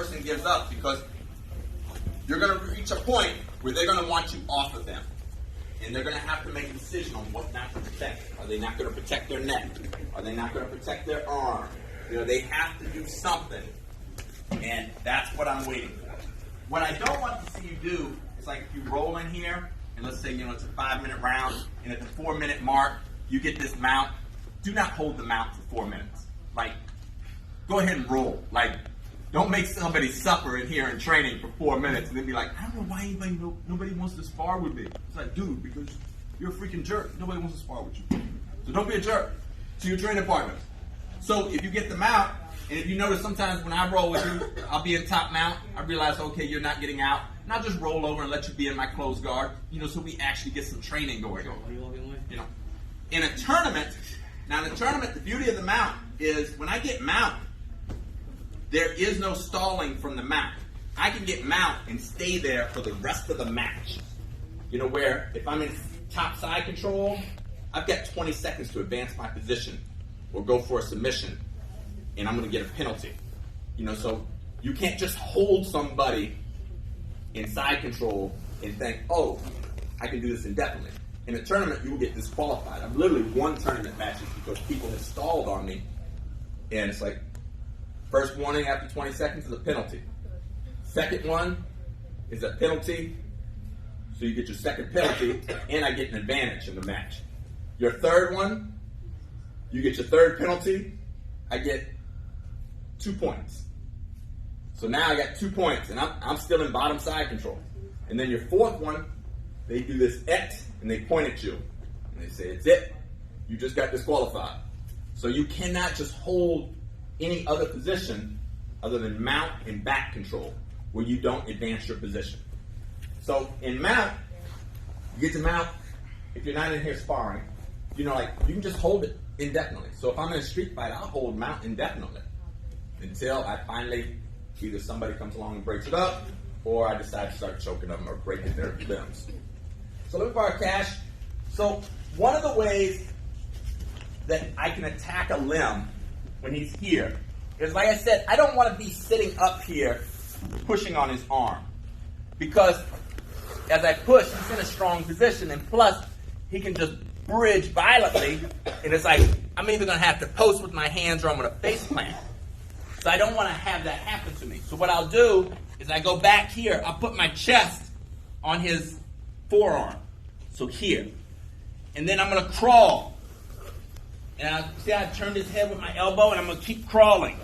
person gives up because you're going to reach a point where they're going to want you off of them. And they're going to have to make a decision on what not to protect. Are they not going to protect their neck? Are they not going to protect their arm? You know, they have to do something. And that's what I'm waiting for. What I don't want to see you do is like if you roll in here, and let's say, it's a 5-minute round, and at the 4-minute mark, you get this mount. Do not hold the mount for 4 minutes. Like, go ahead and roll. Like, don't make somebody suffer in here in training for 4 minutes and then be like, I don't know why nobody wants to spar with me. It's like, dude, because you're a freaking jerk. Nobody wants to spar with you. So don't be a jerk to your training partners. So if you get the mount, and if you notice sometimes when I roll with you, I'll be in top mount. I realize, okay, you're not getting out. And I'll just roll over and let you be in my closed guard, so we actually get some training going on. In a tournament, the beauty of the mount is when I get mount, there is no stalling from the mount. I can get mount and stay there for the rest of the match. Where if I'm in top side control, I've got 20 seconds to advance my position or go for a submission, and I'm going to get a penalty. So you can't just hold somebody in side control and think, oh, I can do this indefinitely. In a tournament, you will get disqualified. I've literally won tournament matches because people have stalled on me, and it's like, first warning after 20 seconds is a penalty. Second one is a penalty, so you get your second penalty, and I get an advantage in the match. Your third one, you get your third penalty, I get 2 points. So now I got 2 points, and I'm still in bottom side control. And then your fourth one, they do this X, and they point at you. And they say, it's it. You just got disqualified. So you cannot just hold any other position other than mount and back control, where you don't advance your position. So in mount, you get to mount, if you're not in here sparring, you can just hold it indefinitely. So if I'm in a street fight, I'll hold mount indefinitely until I finally, either somebody comes along and breaks it up, or I decide to start choking them or breaking their limbs. So let me borrow cash. So one of the ways that I can attack a limb when he's here is, like I said, I don't want to be sitting up here pushing on his arm, because as I push, he's in a strong position, and plus he can just bridge violently, and it's like I'm either going to have to post with my hands or I'm going to face plant. So I don't want to have that happen to me. So what I'll do is I go back here, I'll put my chest on his forearm, so here, and then I'm going to crawl. And I turned his head with my elbow, and I'm going to keep crawling.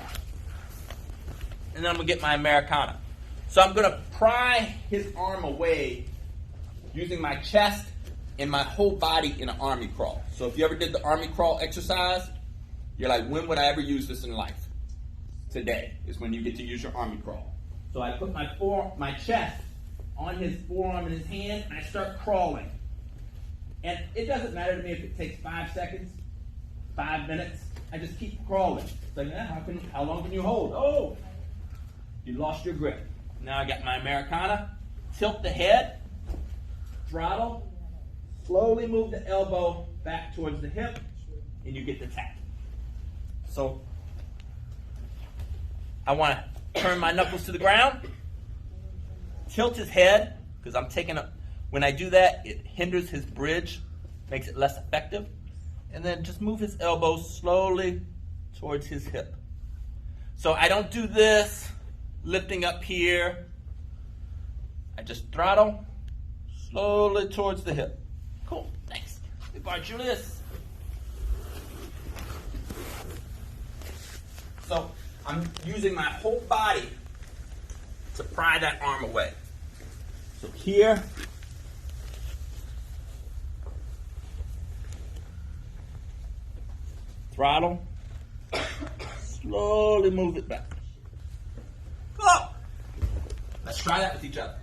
And then I'm going to get my Americana. So I'm going to pry his arm away using my chest and my whole body in an army crawl. So if you ever did the army crawl exercise, you're like, when would I ever use this in life? Today is when you get to use your army crawl. So I put my chest on his forearm in his hand, and I start crawling. And it doesn't matter to me if it takes 5 seconds, 5 minutes. I just keep crawling. It's like, how long can you hold? Oh, you lost your grip. Now I got my Americana. Tilt the head, throttle, slowly move the elbow back towards the hip, and you get the tap. So I want to turn my knuckles to the ground, tilt his head, because I'm taking a, when I do that, it hinders his bridge, makes it less effective. And then just move his elbow slowly towards his hip. So I don't do this, lifting up here. I just throttle slowly towards the hip. Cool, thanks. Goodbye, Julius. So I'm using my whole body to pry that arm away. So here, throttle, slowly move it back. Oh! Let's try that with each other.